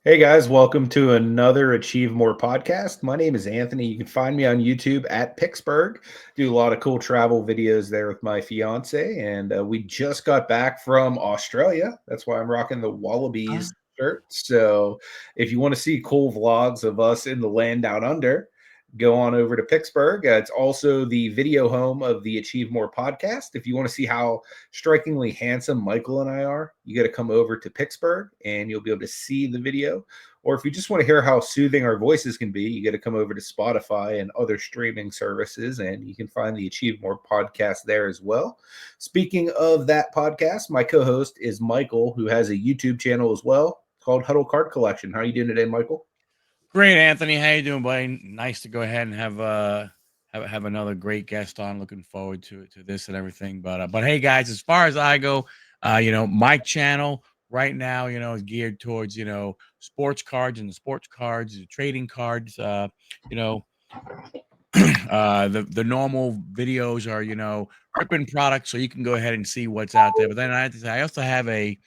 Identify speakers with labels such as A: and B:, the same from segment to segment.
A: Hey guys, welcome to another Achieve More podcast. My name is Anthony. You can find me on YouTube at Picksburgh. Do a lot of cool travel videos there with my fiance, and we just got back from Australia. That's why I'm rocking the Wallabies
B: Ah,
A: shirt. So, if you want to see cool vlogs of us in the land down under, go on over to Picksburgh. It's also the video home of the Achieve More podcast. If you want to see how strikingly handsome Michael and I are, you got to come over to Picksburgh and you'll be able to see the video. Or if you just want to hear how soothing our voices can be, you got to come over to Spotify and other streaming services, and you can find the Achieve More podcast there as well. Speaking of that podcast, my co-host is Michael, who has a YouTube channel as well called Huddle Card Collection. How are you doing today, Michael?
B: great, Anthony. How you doing, buddy? Nice to go ahead and have another great guest on. Looking forward to this and everything. But hey, guys, as far as I go, my channel right now, is geared towards sports cards and the sports cards, the trading cards. You know, the normal videos are ripping products, so you can go ahead and see what's out there. But then I have to say, I also have a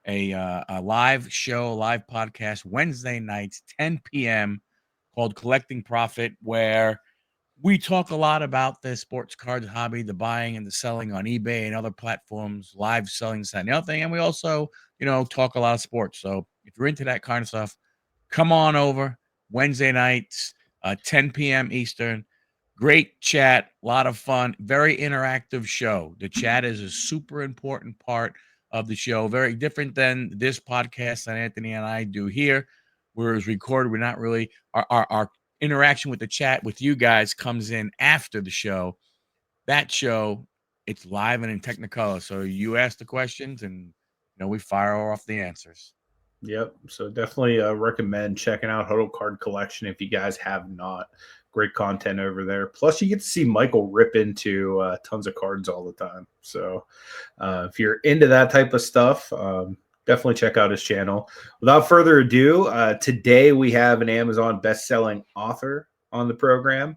B: live show, live podcast Wednesday nights, 10 p.m. called Collecting Profit, where we talk a lot about the sports cards hobby, the buying and the selling on eBay and other platforms, live selling, this, that, and the other thing. And we also, talk a lot of sports. So if you're into that kind of stuff, come on over Wednesday nights, 10 p.m. Eastern. Great chat, a lot of fun, very interactive show. The chat is a super important part of the show, very different than this podcast that Anthony and I do here. Whereas recorded, we're not really our interaction with the chat with you guys comes in after the show. That show, it's live and in Technicolor. So you ask the questions and we fire off the answers.
A: Yep. So definitely recommend checking out Huddle Card Collection if you guys have not. Great content over there. Plus, you get to see Michael rip into tons of cards all the time. So if you're into that type of stuff, definitely check out his channel. Without further ado, today we have an Amazon best-selling author on the program.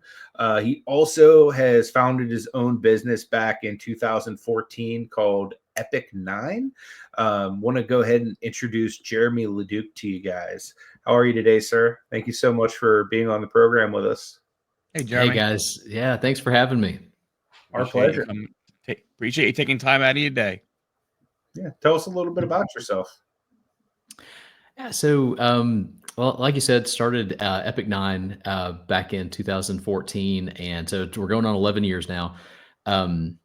A: He also has founded his own business back in 2014 called Epic Nine. Want to go ahead and introduce Jeremy LaDuke to you guys. How are you today, sir? Thank you so much for being on the program with us.
B: Hey,
C: Hey
B: Jeremy.
C: guys, yeah, thanks for having me.
A: Our
B: Appreciate you
A: pleasure.
B: coming. Appreciate you taking time out of your day.
A: Yeah, tell us a little bit about yourself.
C: Yeah, so well, like you said, started Epic Nine back in 2014, and so we're going on 11 years now, and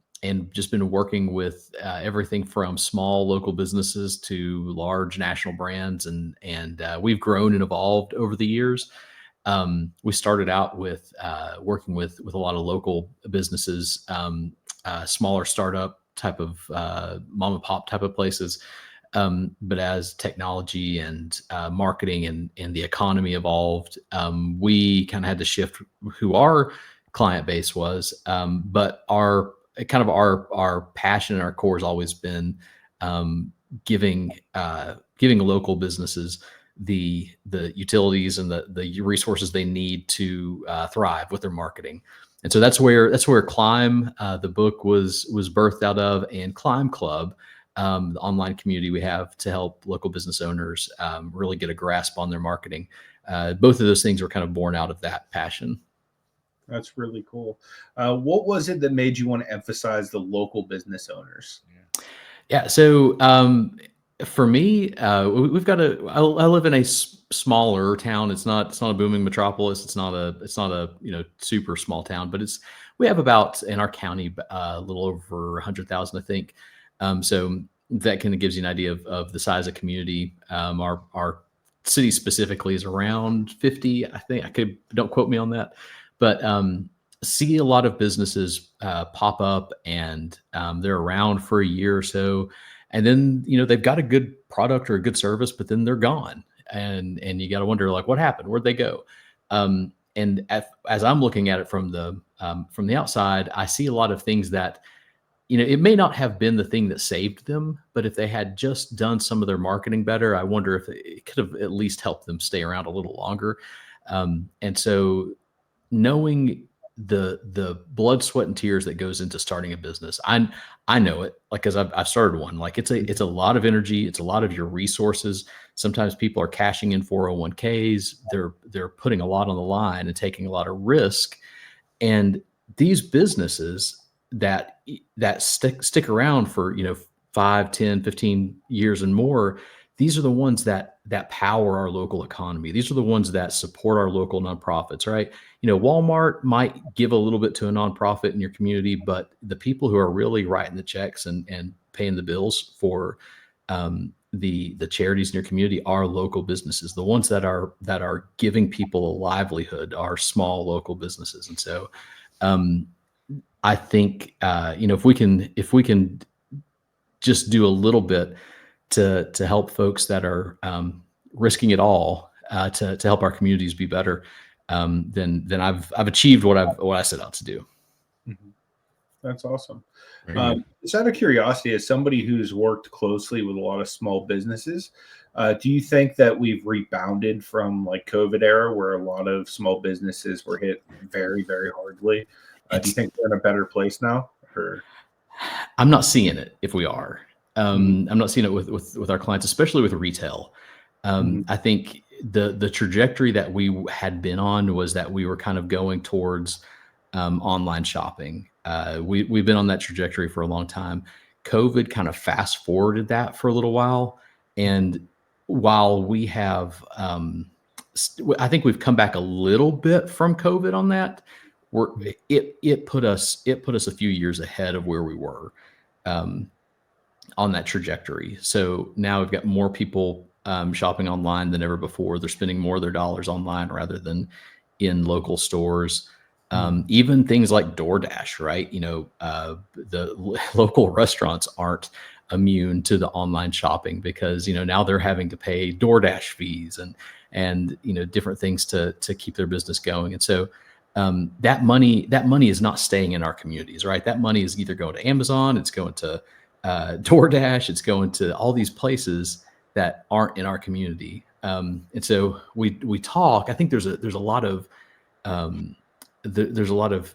C: just been working with everything from small local businesses to large national brands, and we've grown and evolved over the years. We started out with working with a lot of local businesses, smaller startup type of mom and pop type of places. But as technology and marketing and the economy evolved, we kind of had to shift who our client base was. But our passion and our core has always been giving local businesses the utilities and the resources they need to thrive with their marketing. And so that's where Climb, the book, was birthed out of, and Climb Club, the online community we have to help local business owners really get a grasp on their marketing. Both of those things were kind of born out of that passion.
A: That's really cool. What was it that made you want to emphasize the local business owners?
C: Yeah. So for me, we've got I live in a smaller town. It's not a booming metropolis. It's not a super small town, but we have about in our county a little over 100,000, I think. So that kind of gives you an idea of the size of community. Our city specifically is around 50. I think don't quote me on that, but see a lot of businesses pop up, and they're around for a year or so, and then they've got a good product or a good service, but then they're gone, and you got to wonder, like, what happened? Where'd they go? And as I'm looking at it from the outside, I see a lot of things that it may not have been the thing that saved them, but if they had just done some of their marketing better, I wonder if it could have at least helped them stay around a little longer. And so knowing the blood, sweat, and tears that goes into starting a business. I know it, like, because I've started one. Like, it's a lot of energy. It's a lot of your resources. Sometimes people are cashing in 401ks. They're putting a lot on the line and taking a lot of risk. And these businesses that stick around for 5, 10, 15 years and more, these are the ones that power our local economy. These are the ones that support our local nonprofits, right? Walmart might give a little bit to a nonprofit in your community, but the people who are really writing the checks and paying the bills for the charities in your community are local businesses. The ones that are giving people a livelihood are small local businesses. And so I think if we can just do a little bit to help folks that are risking it all to help our communities be better, then I've achieved what I set out to do.
A: Mm-hmm. That's awesome. Just out of curiosity, as somebody who's worked closely with a lot of small businesses, do you think that we've rebounded from like COVID era where a lot of small businesses were hit very, very hardly? Do you think we're in a better place now? Or
C: I'm not seeing it if we are. I'm not seeing it with our clients, especially with retail. I think the trajectory that we had been on was that we were kind of going towards online shopping. We've been on that trajectory for a long time. COVID kind of fast forwarded that for a little while. And while we have, I think we've come back a little bit from COVID on that. It put us a few years ahead of where we were on that trajectory. So now we've got more people shopping online than ever before. They're spending more of their dollars online rather than in local stores. Even things like DoorDash, right? The local restaurants aren't immune to the online shopping because now they're having to pay DoorDash fees and different things to keep their business going. And so that money is not staying in our communities, right? That money is either going to Amazon, it's going to DoorDash, it's going to all these places that aren't in our community. And so we talk. I think there's a lot of there's a lot of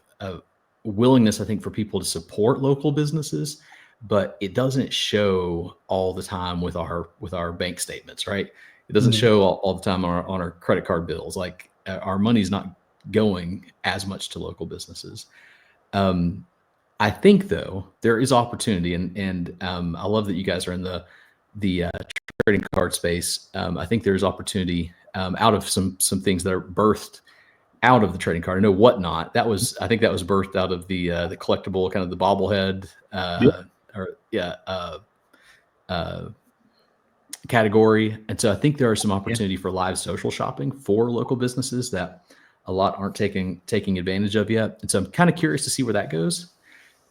C: willingness, I think, for people to support local businesses, but it doesn't show all the time with our bank statements, right? It doesn't show all the time on our credit card bills. Like our money's not going as much to local businesses. I think though there is opportunity, and I love that you guys are in the trading card space. I think there's opportunity out of some things that are birthed out of the trading card. I know Whatnot. I think that was birthed out of the collectible, kind of the bobblehead category. And so I think there are some opportunity for live social shopping for local businesses that a lot aren't taking advantage of yet. And so I'm kind of curious to see where that goes.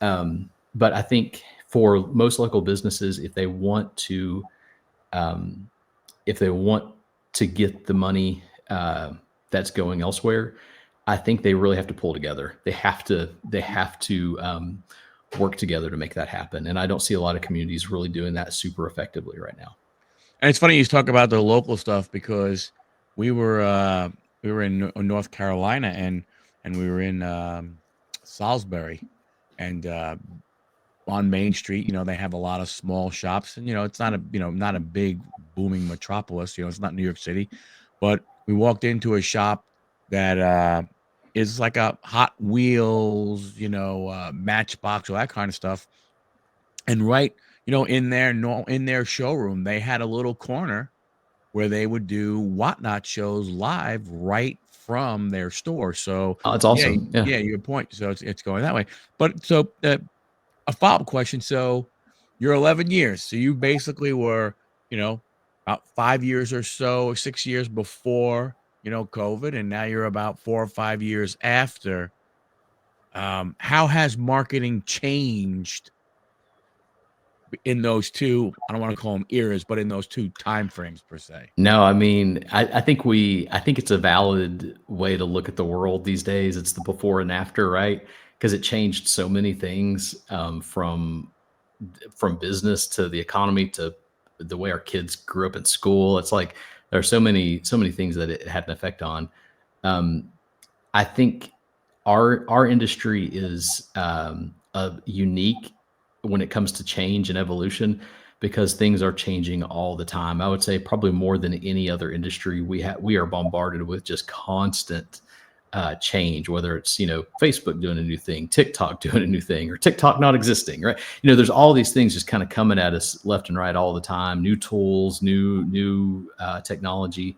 C: But I think for most local businesses, if they want to get the money that's going elsewhere, I think they really have to pull together. They have to work together to make that happen. And I don't see a lot of communities really doing that super effectively right now.
B: And it's funny you talk about the local stuff because we were in North Carolina and we were in Salisbury, and on Main Street, they have a lot of small shops, and it's not a big booming metropolis. It's not New York City, but we walked into a shop that is like a Hot Wheels, Matchbox, all that kind of stuff. And right, in their showroom, they had a little corner where they would do Whatnot shows live right from their store. So
C: it's awesome.
B: Yeah, your point. So it's going that way. But so a follow-up question. So you're 11 years. So you basically were, about 5 years or so, 6 years before, COVID, and now you're about 4 or 5 years after. How has marketing changed in those two? I don't want to call them eras, but in those two time frames per se.
C: No, I mean, I think it's a valid way to look at the world these days. It's the before and after, right? Because it changed so many things from business to the economy to the way our kids grew up in school. It's like there are so many things that it had an effect on. I think our industry is unique when it comes to change and evolution, because things are changing all the time. I would say probably more than any other industry, we are bombarded with just constant change, whether it's, Facebook doing a new thing, TikTok doing a new thing, or TikTok not existing, right? There's all these things just kind of coming at us left and right all the time, new tools, new technology.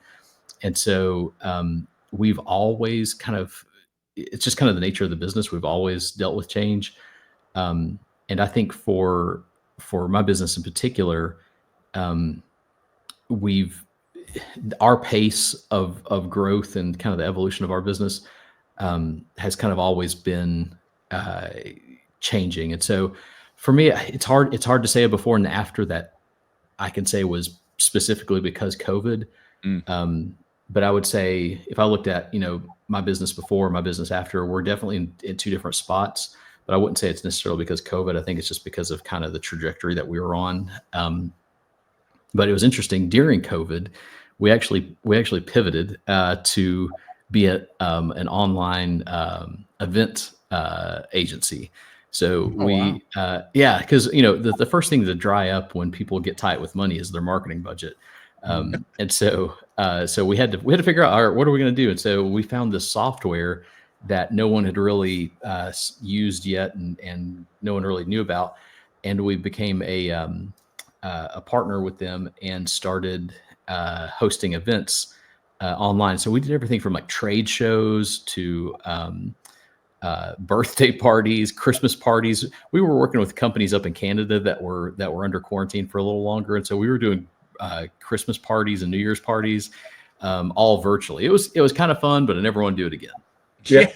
C: And so we've always it's just kind of the nature of the business. We've always dealt with change. And I think for my business in particular, our pace of growth and kind of the evolution of our business has kind of always been changing. And so for me, it's hard to say a before and after that I can say was specifically because COVID. But I would say if I looked at, my business before, my business after, we're definitely in two different spots. But I wouldn't say it's necessarily because COVID. I think it's just because of kind of the trajectory that we were on. But it was interesting during COVID, we actually pivoted to be an online event agency. So because the first thing to dry up when people get tight with money is their marketing budget. And so we had to figure out, all right, what are we going to do? And so we found this software that no one had really used yet, and no one really knew about. And we became a partner with them and started hosting events online. So we did everything from like trade shows to birthday parties, Christmas parties. We were working with companies up in Canada that were under quarantine for a little longer, and so we were doing Christmas parties and New Year's parties, all virtually. It was kind of fun, but I never want to do it again.
A: Yeah.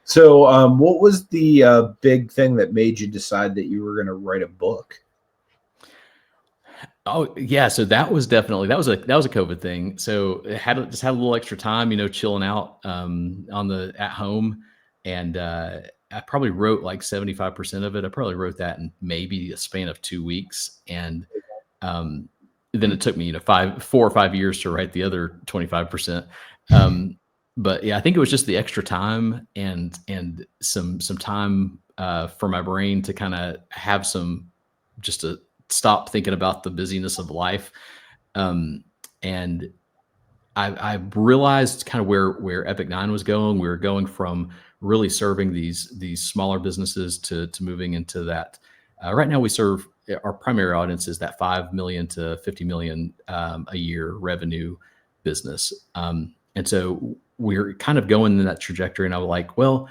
A: So, what was the big thing that made you decide that you were going to write a book?
C: Oh yeah, so that was a COVID thing. So it just had a little extra time, chilling out at home, and I probably wrote like 75% of it. I probably wrote that in maybe a span of 2 weeks, and then it took me 4 or 5 years to write the other 25%. But yeah, I think it was just the extra time and some time for my brain to kind of have just to stop thinking about the busyness of life. And I realized kind of where Epic 9 was going. We were going from really serving these smaller businesses to moving into that. Right now we serve, our primary audience is that 5 million to 50 million a year revenue business. And so we're kind of going in that trajectory. And I was like, well,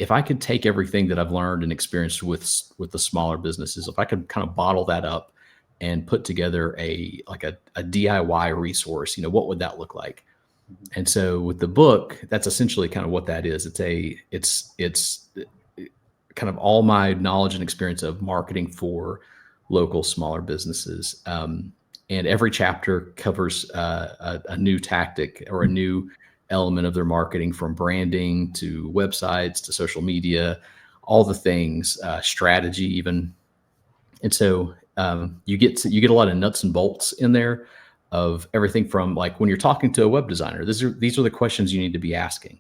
C: if I could take everything that I've learned and experienced with the smaller businesses, if I could kind of bottle that up and put together a DIY resource, what would that look like? And so with the book, that's essentially kind of what that is. It's kind of all my knowledge and experience of marketing for local smaller businesses. And every chapter covers a new tactic or a new element of their marketing, from branding to websites to social media, all the things, strategy even. And so you get a lot of nuts and bolts in there of everything from, like, when you're talking to a web designer, these are the questions you need to be asking.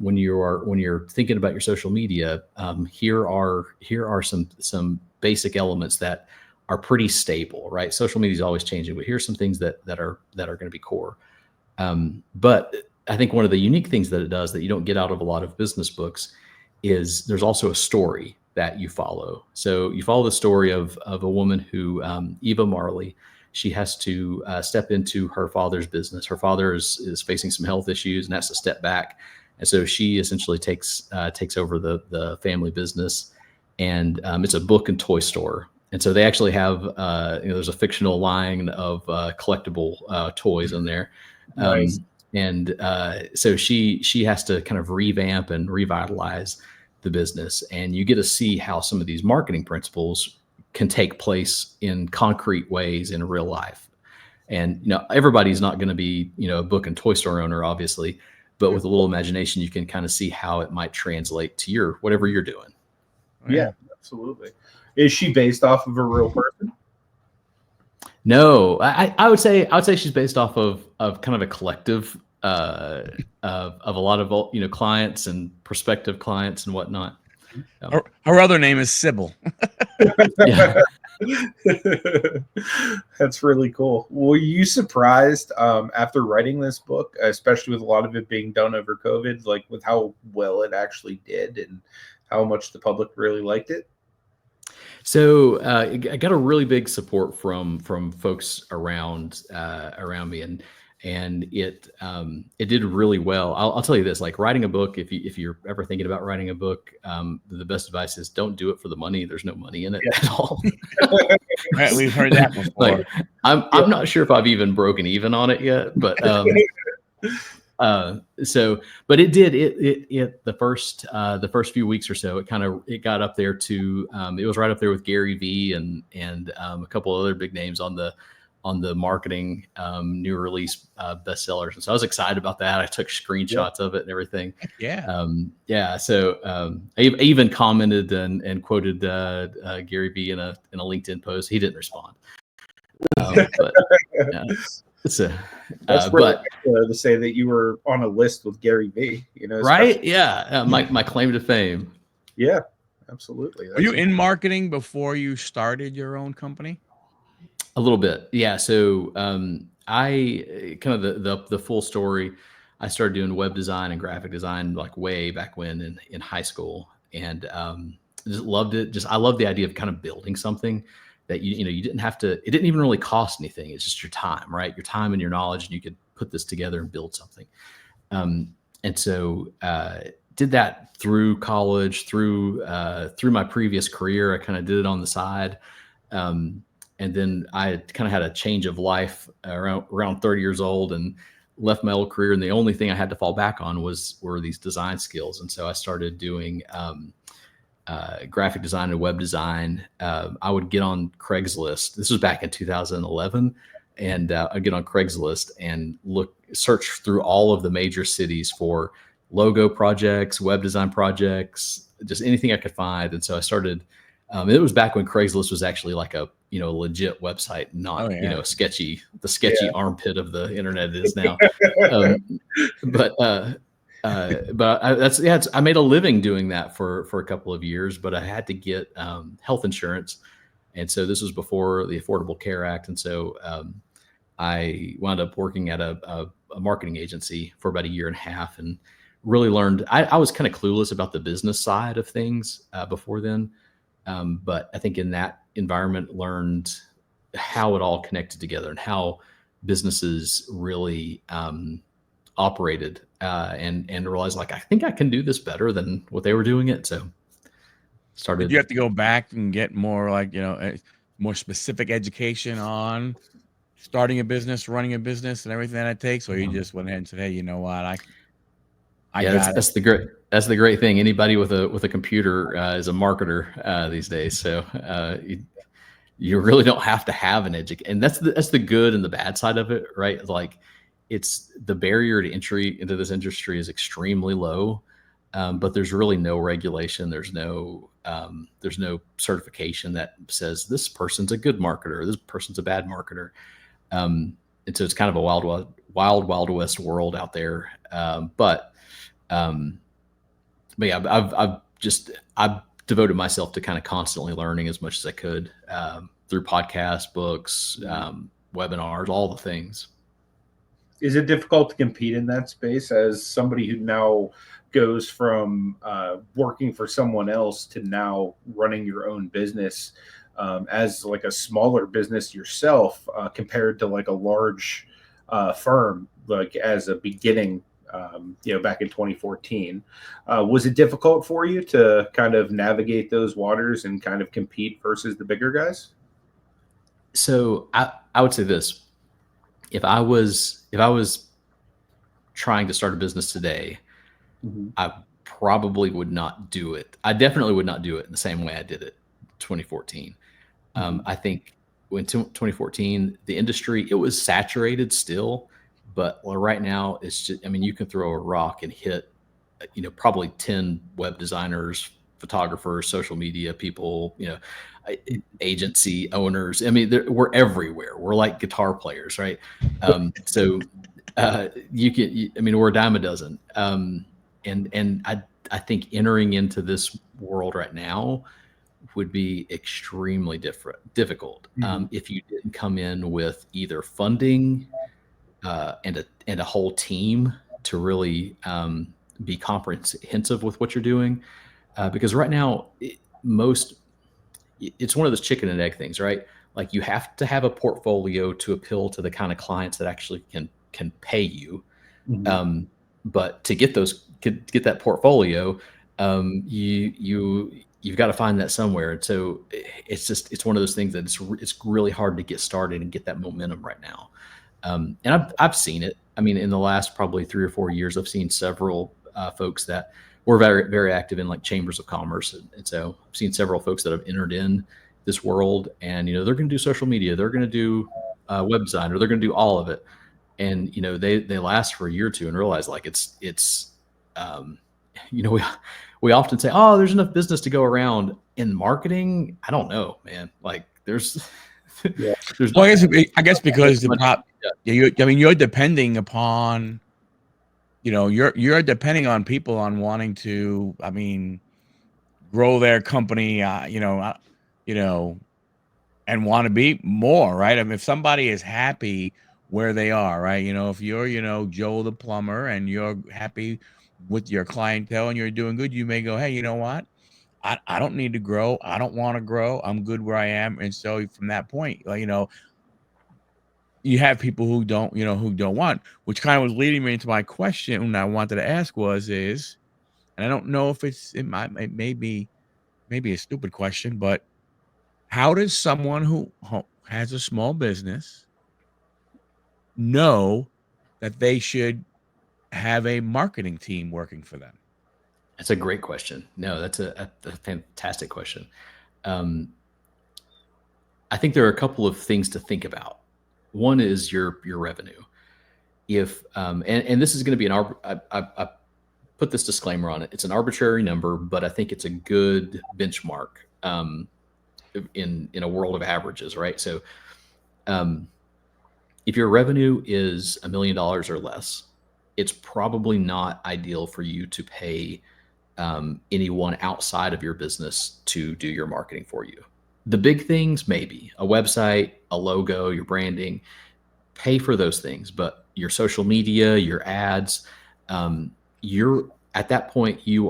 C: When you're thinking about your social media, here are some basic elements that are pretty stable, right? Social media is always changing, but here's some things that are going to be core. But I think one of the unique things that it does that you don't get out of a lot of business books is there's also a story that you follow. So you follow the story of a woman who, Eva Marley. She has to step into her father's business. Her father is facing some health issues and has to step back. And so she essentially takes over the family business. And it's a book and toy store. And so they actually have, there's a fictional line of collectible toys in there.
A: Nice.
C: So she has to kind of revamp and revitalize the business. And you get to see how some of these marketing principles can take place in concrete ways in real life. And, everybody's not going to be, a book and toy store owner, obviously, but with a little imagination, you can kind of see how it might translate to whatever you're doing.
A: Yeah, absolutely. Is she based off of a real person?
C: No, I would say she's based off of kind of a collective of a lot of, you know, clients and prospective clients and whatnot.
B: Her other name is Sybil.
C: Yeah.
A: That's really cool. Were you surprised after writing this book, especially with a lot of it being done over COVID, like with how well it actually did and how much the public really liked it?
C: So I got a really big support from folks around me, and it did really well. I'll tell you this: like writing a book, if you're ever thinking about writing a book, the best advice is don't do it for the money. There's no money in it at all.
B: Right, we've heard that before.
C: Like, I'm not sure if I've even broken even on it yet, but but it did the first few weeks or so, it got up there to it was right up there with Gary V and a couple other big names on the marketing new release bestsellers. And so I was excited about that. I took screenshots of it and everything.
B: Yeah.
C: So I even commented and quoted Gary V in a LinkedIn post. He didn't respond. But yeah.
A: That's really to say that you were on a list with Gary V. You know,
C: right? Yeah, my claim to fame.
A: Yeah, absolutely.
B: Were you in marketing before you started your own company?
C: A little bit, yeah. So I kind of the full story. I started doing web design and graphic design like way back when in high school, and just loved it. I love the idea of kind of building something that you didn't have to, it didn't even really cost anything. It's just your time, right? Your time and your knowledge, and you could put this together and build something. And so did that through college, through my previous career. I kind of did it on the side. And then I kind of had a change of life around 30 years old and left my old career. And the only thing I had to fall back on were these design skills. And so I started doing graphic design and web design. I would get on Craigslist. This was back in 2011. And I'd get on Craigslist and search through all of the major cities for logo projects, web design projects, just anything I could find. And so I started, it was back when Craigslist was actually like a, legit website, not, the sketchy armpit of the internet it is now. I made a living doing that for a couple of years, but I had to get health insurance. And so this was before the Affordable Care Act. And so I wound up working at a marketing agency for about a year and a half and really learned. I was kind of clueless about the business side of things before then. But I think in that environment learned how it all connected together and how businesses really operated and realized like, I think I can do this better than what they were doing it. So started.
B: Did you have to go back and get more like, more specific education on starting a business, running a business and everything that it takes? Or you just went ahead and said, hey, you know what?
C: That's the great thing. Anybody with a computer is a marketer these days. So you really don't have to have an education, and that's the good and the bad side of it, right? Like it's the barrier to entry into this industry is extremely low, but there's really no regulation. There's no certification that says this person's a good marketer, this person's a bad marketer, and so it's kind of a wild west world out there. But yeah, I've devoted myself to kind of constantly learning as much as I could through podcasts, books, webinars, all the things.
A: Is it difficult to compete in that space as somebody who now goes from working for someone else to now running your own business as like a smaller business yourself compared to like a large firm, like as a beginning, back in 2014, was it difficult for you to kind of navigate those waters and kind of compete versus the bigger guys?
C: So I would say this, if I was trying to start a business today, I probably would not do it. I definitely would not do it in the same way I did it in 2014. I think in 2014, the industry, it was saturated still, but right now it's just, you can throw a rock and hit, probably 10 web designers, photographers, social media people, agency owners. We're everywhere. We're like guitar players, right? So I mean, we're a dime a dozen. And I think entering into this world right now would be extremely difficult if you didn't come in with either funding and a whole team to really be comprehensive with what you're doing. Because right now, it's one of those chicken and egg things, right? Like you have to have a portfolio to appeal to the kind of clients that actually can pay you. But to get that portfolio, you've got to find that somewhere. And so it's one of those things that it's really hard to get started and get that momentum right now. And I've seen it. I mean, in the last probably 3 or 4 years, I've seen several folks that were very, very active in like chambers of commerce. And so I've seen several folks that have entered in this world, and, they're going to do social media, they're going to do web design, or they're going to do all of it. And, they last for a year or two and realize like we often say, oh, there's enough business to go around. In marketing, I don't know, man. Like there's
B: well, I guess because you're depending upon, you're depending on people on wanting to, grow their company, and want to be more, right? I mean, if somebody is happy where they are, right? If you're, Joe the plumber, and you're happy with your clientele and you're doing good, you may go, hey, you know what? I don't need to grow. I don't want to grow. I'm good where I am. And so from that point, you have people who don't want, which kind of was leading me into my question I wanted to ask and I don't know if it may be a stupid question, but how does someone who has a small business know that they should have a marketing team working for them?
C: That's a great question. No, that's a fantastic question. I think there are a couple of things to think about. One is your revenue. If and this is going to be I put this disclaimer on it. It's an arbitrary number, but I think it's a good benchmark in a world of averages, right? So, if your revenue is $1 million or less, it's probably not ideal for you to pay anyone outside of your business to do your marketing for you. The big things, maybe a website, a logo, your branding, pay for those things. But your social media, your ads, you're at that point, you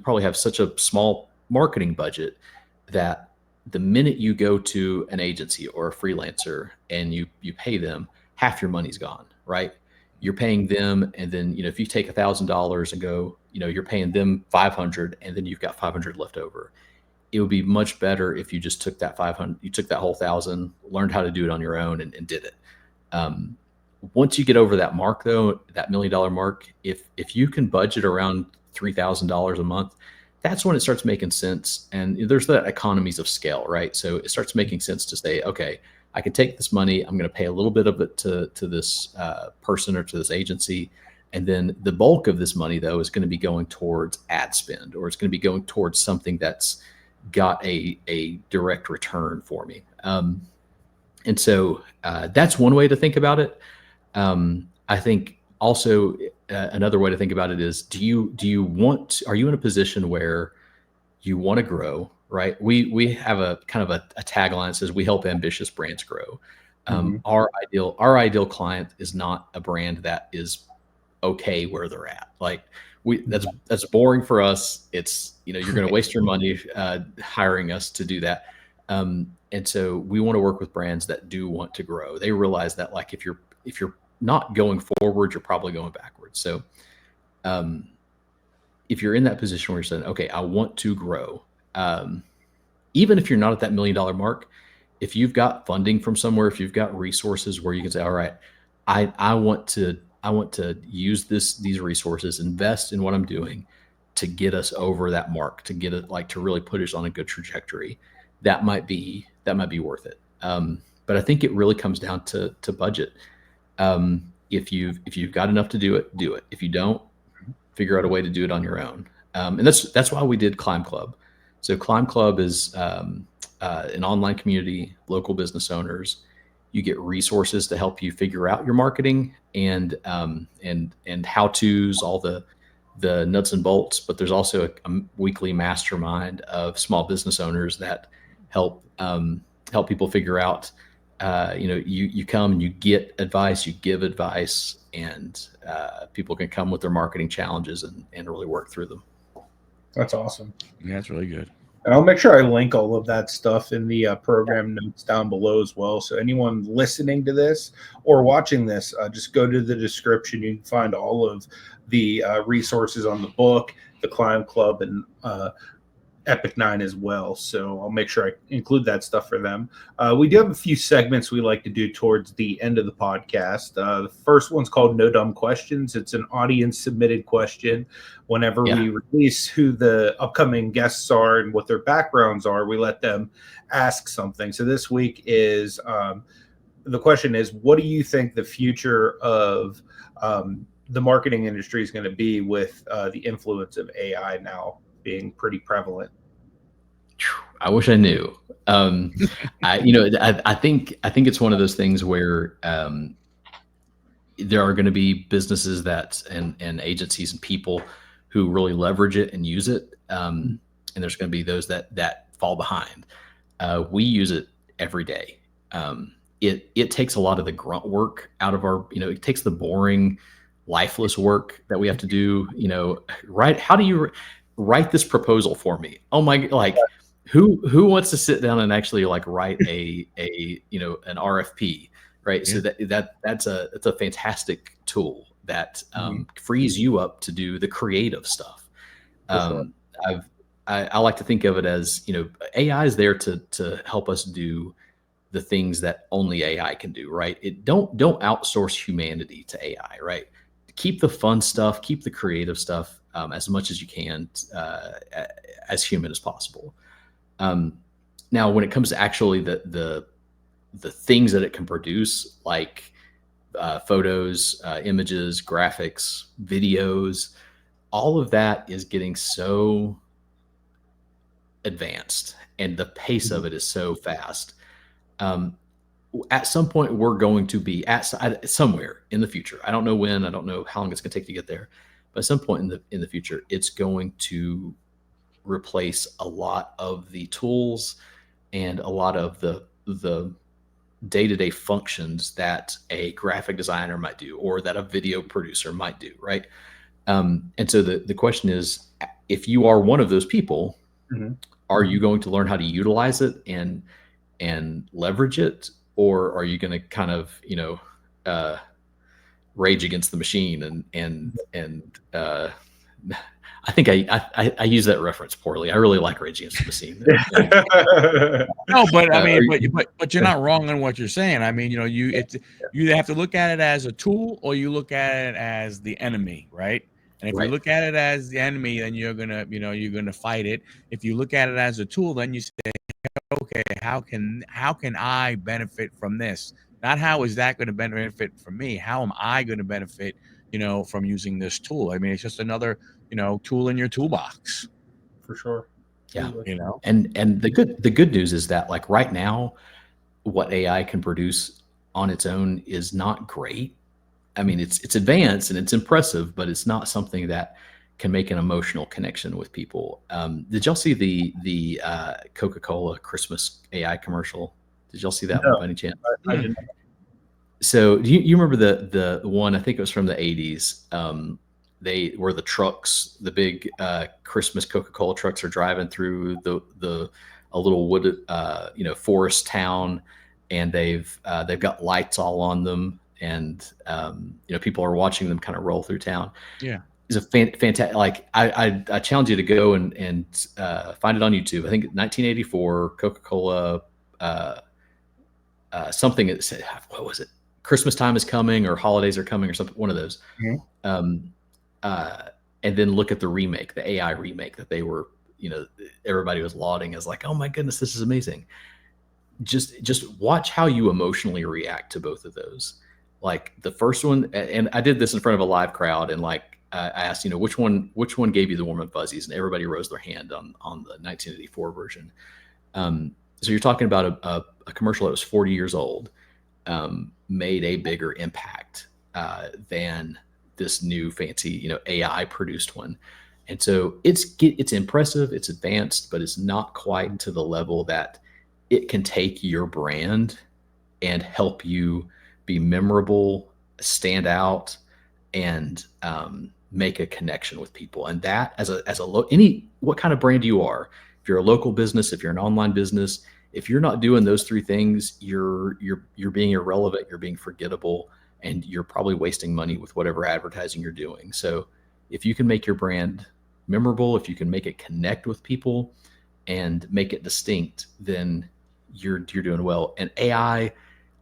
C: probably have such a small marketing budget that the minute you go to an agency or a freelancer and you pay them, half your money's gone, right? You're paying them, and then if you take $1,000 and go, you're paying them 500, and then you've got 500 left over. It would be much better if you just took that 500, you took that whole 1,000, learned how to do it on your own, and did it. Once you get over that mark, though, that $1 million mark, if you can budget around $3,000 a month, that's when it starts making sense. And there's that economies of scale, right? So it starts making sense to say, okay, I can take this money, I'm going to pay a little bit of it to this person or to this agency. And then the bulk of this money, though, is going to be going towards ad spend, or it's going to be going towards something that's got a direct return for me. And so that's one way to think about it. I think also another way to think about it is, are you in a position where you want to grow? Right. We have a kind of a tagline that says we help ambitious brands grow. Our ideal client is not a brand that is okay where they're at. Like that's boring for us. It's, you're going to waste your money hiring us to do that. And so we want to work with brands that do want to grow. They realize that, like, if you're not going forward, you're probably going backwards. So if you're in that position where you're saying, okay, I want to grow, even if you're not at that $1 million mark, if you've got funding from somewhere, if you've got resources where you can say, all right, I want to use these resources, invest in what I'm doing to get us over that mark, to get it, like, to really put us on a good trajectory, that might be worth it. But I think it really comes down to budget. If you've got enough to do it, do it. If you don't, figure out a way to do it on your own. And that's why we did Climb Club. So Climb Club is an online community, local business owners. You get resources to help you figure out your marketing and how to's, all the nuts and bolts. But there's also a weekly mastermind of small business owners that help people figure out. You come and you get advice, you give advice, and people can come with their marketing challenges and really work through them.
A: That's awesome.
B: Yeah, that's really good.
A: And I'll make sure I link all of that stuff in the program notes down below as well. So anyone listening to this or watching this, just go to the description. You can find all of the resources on the book, the Climb Club, and Epic 9 as well. So I'll make sure I include that stuff for them. We do have a few segments we like to do towards the end of the podcast. The first one's called No Dumb Questions. It's an audience submitted question. Whenever we release who the upcoming guests are and what their backgrounds are, we let them ask something. So this week is the question is, what do you think the future of the marketing industry is going to be with the influence of AI now being pretty prevalent?
C: I wish I knew. I think it's one of those things where there are going to be businesses and agencies and people who really leverage it and use it, and there's going to be those that fall behind. We use it every day. It takes a lot of the grunt work out of our. It takes the boring, lifeless work that we have to do. Right? How do you write this proposal for me? Oh my, who wants to sit down and actually write an RFP, right? Yeah. So that's a fantastic tool that frees you up to do the creative stuff. Sure. I like to think of it as, AI is there to help us do the things that only AI can do, right? Don't outsource humanity to AI, right? Keep the fun stuff, keep the creative stuff as much as you can, as human as possible. Now, when it comes to actually the things that it can produce, like photos, images, graphics, videos, all of that is getting so advanced, and the pace of it is so fast. At some point, we're going to be at somewhere in the future. I don't know when. I don't know how long it's going to take to get there. But at some point in the future, it's going to replace a lot of the tools and a lot of the day-to-day functions that a graphic designer might do, or that a video producer might do, right? And so the question is, if you are one of those people, are you going to learn how to utilize it and leverage it, or are you going to kind of rage against the machine and I think I use that reference poorly. I really like Rage Against the Machine.
B: No, but I mean, but you're not wrong in what you're saying. I mean, you have to look at it as a tool, or you look at it as the enemy, right? And if you look at it as the enemy, then you're gonna fight it. If you look at it as a tool, then you say, okay, how can I benefit from this? Not how is that going to benefit from me? How am I going to benefit, from using this tool? I mean, it's just another, tool in your toolbox.
A: For sure.
C: Yeah. And the good news is that, like, right now, what AI can produce on its own is not great. I mean, it's advanced and it's impressive, but it's not something that can make an emotional connection with people. Did y'all see the Coca-Cola Christmas AI commercial? Did y'all see that one by any chance?
A: I didn't.
C: So do you remember the one? I think it was from the 80s. They were the trucks, the big Christmas Coca-Cola trucks are driving through a little wooded forest town, and they've got lights all on them, and people are watching them kind of roll through town.
B: Yeah.
C: It's a fantastic. Like, I challenge you to go and find it on YouTube. I think 1984 Coca-Cola something that said, what was it? Christmas time is coming, or holidays are coming, or something. One of those. Mm-hmm. And then look at the remake, the AI remake that they were, everybody was lauding as like, oh my goodness, this is amazing. Just watch how you emotionally react to both of those. Like the first one, and I did this in front of a live crowd, and I asked, which one gave you the warm and fuzzies, and everybody rose their hand on the 1984 version. So you're talking about a commercial that was 40 years old, made a bigger impact than this new fancy, AI produced one. And so it's impressive, it's advanced, but it's not quite to the level that it can take your brand and help you be memorable, stand out, and make a connection with people. And that what kind of brand you are, if you're a local business, if you're an online business, if you're not doing those three things, you're being irrelevant, you're being forgettable, and you're probably wasting money with whatever advertising you're doing. So if you can make your brand memorable, if you can make it connect with people and make it distinct, then you're doing well. And AI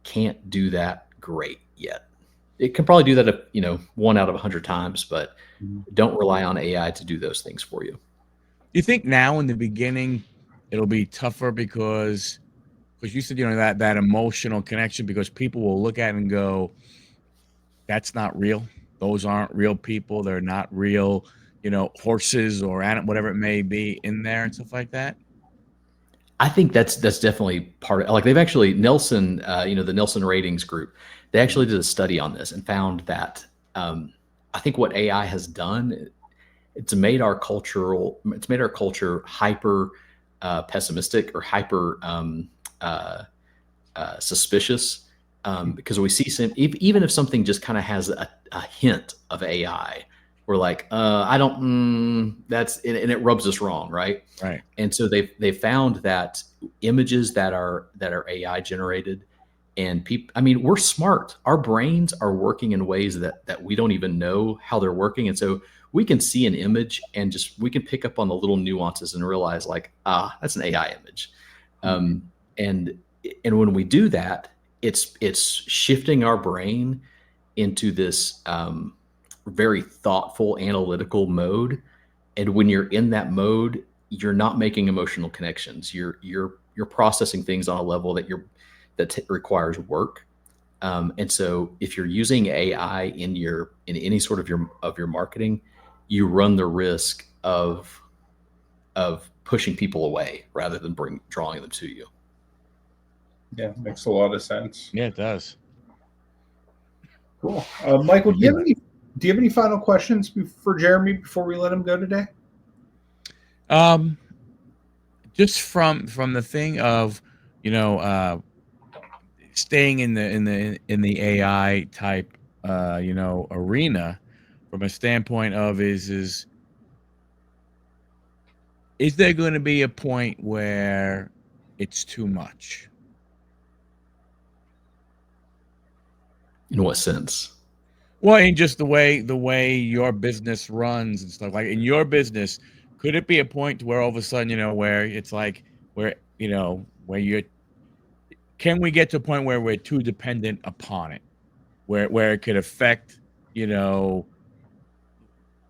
C: can't do that great yet. It can probably do that, 1 out of 100 times, but don't rely on AI to do those things for you.
B: You think now in the beginning it'll be tougher because you said, that emotional connection, because people will look at it and go, that's not real. Those aren't real people. They're not real, horses or whatever it may be in there and stuff like that.
C: I think that's definitely part of, like, they've actually, Nelson, the Nelson Ratings group, they actually did a study on this and found that I think what AI has done, it's made our culture hyper pessimistic or hyper suspicious, because we see even if something just kind of has a hint of AI, we're like, I don't, and it rubs us wrong, right?
B: Right.
C: And so they found that images that are AI generated, and people, I mean, we're smart. Our brains are working in ways that we don't even know how they're working, and so we can see an image and we can pick up on the little nuances and realize, like, that's an AI image. And when we do that, it's shifting our brain into this very thoughtful, analytical mode. And when you're in that mode, you're not making emotional connections. You're processing things on a level that requires work. And so if you're using AI in any sort of your marketing, you run the risk of pushing people away rather than drawing them to you.
A: Yeah, makes a lot of sense.
B: Yeah, it does.
A: Cool. Michael, do you have any final questions for Jeremy before we let him go today?
B: Just from the thing of, staying in the AI type, arena, from a standpoint of is there going to be a point where it's too much?
C: In what sense?
B: Well, in just the way your business runs and stuff. Like, in your business, could it be a point where all of a sudden, where it's like, where can we get to a point where we're too dependent upon it, where it could affect,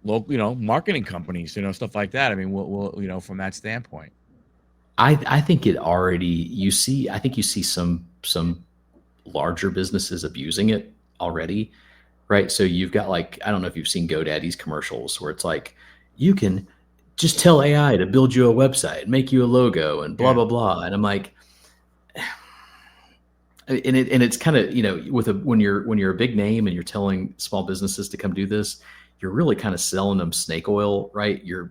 B: local, marketing companies, stuff like that? I mean, we'll from that standpoint.
C: I think you see some larger businesses abusing it already, right? So you've got, like, I don't know if you've seen GoDaddy's commercials where it's like, you can just tell AI to build you a website, make you a logo, and blah, blah, blah. And I'm like, and it's kind of, when you're a big name and you're telling small businesses to come do this, you're really kind of selling them snake oil, right? You're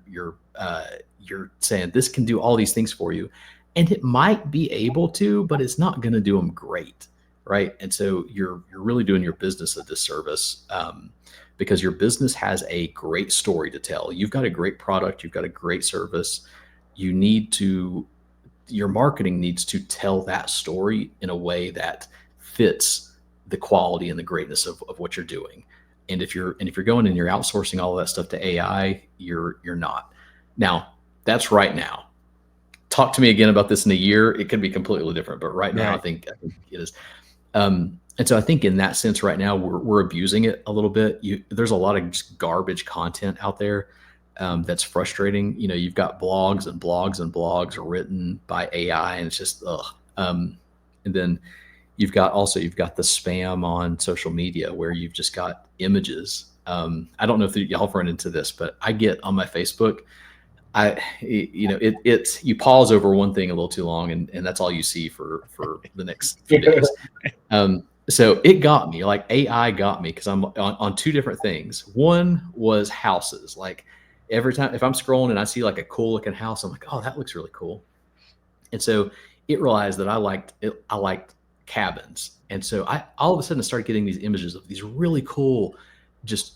C: saying this can do all these things for you, and it might be able to, but it's not going to do them great, right? And so you're really doing your business a disservice, because your business has a great story to tell. You've got a great product, you've got a great service. Your marketing needs to tell that story in a way that fits the quality and the greatness of what you're doing. And if you're going and you're outsourcing all of that stuff to AI, you're not. Now, that's right now. Talk to me again about this in a year. It could be completely different, but right now, I think it is. And so I think in that sense, right now, we're abusing it a little bit. There's a lot of just garbage content out there that's frustrating. You've got blogs and blogs and blogs written by AI, and it's just ugh. And then you've got the spam on social media where you've just got images. I don't know if y'all have run into this, but I get on my Facebook, you pause over one thing a little too long, and that's all you see for the next few days. So it got me, like AI got me because I'm on two different things. One was houses. Like every time if I'm scrolling and I see like a cool looking house, I'm like, oh, that looks really cool. And so it realized that I liked cabins. And so I all of a sudden started getting these images of these really cool, just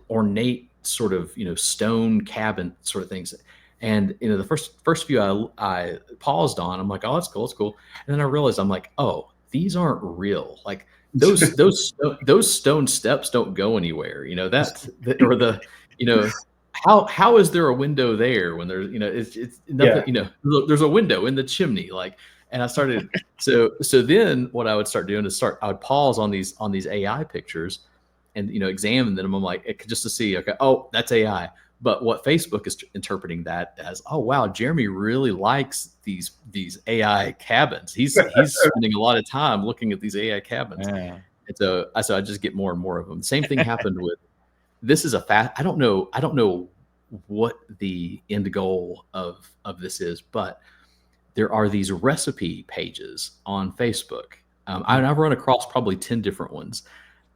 C: ornate sort of, stone cabin sort of things. And the first few I paused on, I'm like, oh, that's cool, it's cool. And then I realized I'm like, oh, these aren't real. Like those stone steps don't go anywhere. Or how is there a window there when there's it's nothing. There's a window in the chimney. Like, and I started so then what I would start doing is I would pause on these AI pictures and examine them. I'm like, just to see, okay, oh, that's AI. But what Facebook is interpreting that as, oh wow, Jeremy really likes these AI cabins. He's spending a lot of time looking at these AI cabins.
B: Yeah.
C: And so I just get more and more of them. The same thing happened with this is I don't know what the end goal of this is, but there are these recipe pages on Facebook. I've run across probably 10 different ones,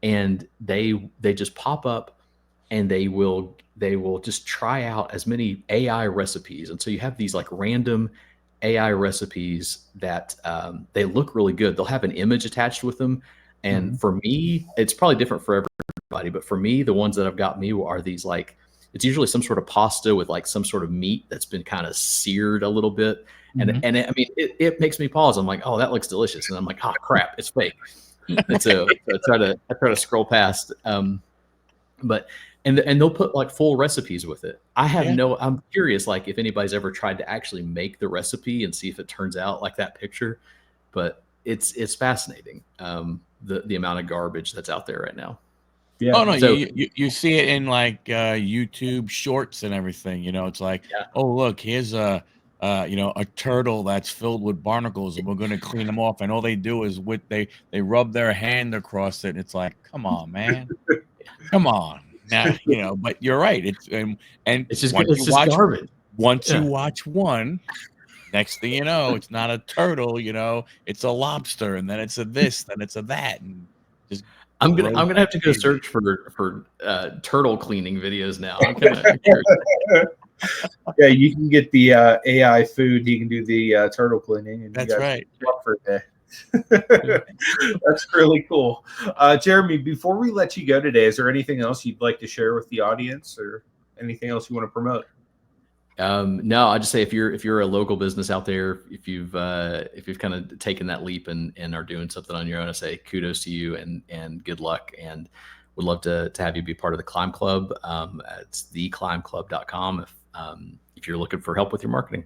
C: and they just pop up and they will just try out as many AI recipes. And so you have these like random AI recipes that they look really good. They'll have an image attached with them. And for me, it's probably different for everybody, but for me, the ones that have got me are these like, it's usually some sort of pasta with like some sort of meat that's been kind of seared a little bit. And I mean, it makes me pause. I'm like, oh, that looks delicious. And I'm like, oh crap, it's fake. And so I try to scroll past. But they'll put like full recipes with it. I'm curious, like if anybody's ever tried to actually make the recipe and see if it turns out like that picture, but it's fascinating. The amount of garbage that's out there right now.
B: Yeah. Oh no, so, you see it in like YouTube shorts and everything. It's like, oh look, here's a turtle that's filled with barnacles, and we're going to clean them off. And all they do is they rub their hand across it. And it's like, come on, man, come on. Now, but you're right. It's
C: just garbage.
B: Once you watch one, next thing you know, it's not a turtle. It's a lobster, and then it's a this, then it's a that, and just.
C: I'm gonna have to go search for turtle cleaning videos now.
A: Yeah, you can get the AI food. You can do the turtle cleaning. And
B: that's right.
A: For a day. That's really cool. Jeremy, before we let you go today, is there anything else you'd like to share with the audience, or anything else you want to promote?
C: No, I just say if you're a local business out there, if you've kind of taken that leap and are doing something on your own, I say kudos to you and good luck, and would love to have you be part of the Climb Club. It's theclimbclub.com if you're looking for help with your marketing.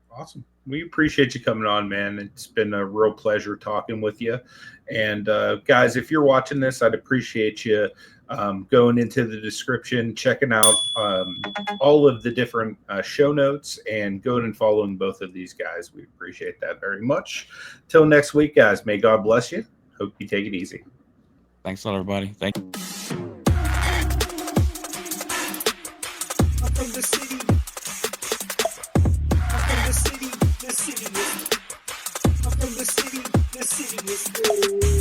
A: Awesome. We appreciate you coming on, man. It's been a real pleasure talking with you. And guys, if you're watching this, I'd appreciate you going into the description, checking out all of the different show notes, and going and following both of these guys. We appreciate that very much. Till next week, guys, may God bless you. Hope you take it easy.
B: Thanks a lot, everybody. Thank you.
D: The city is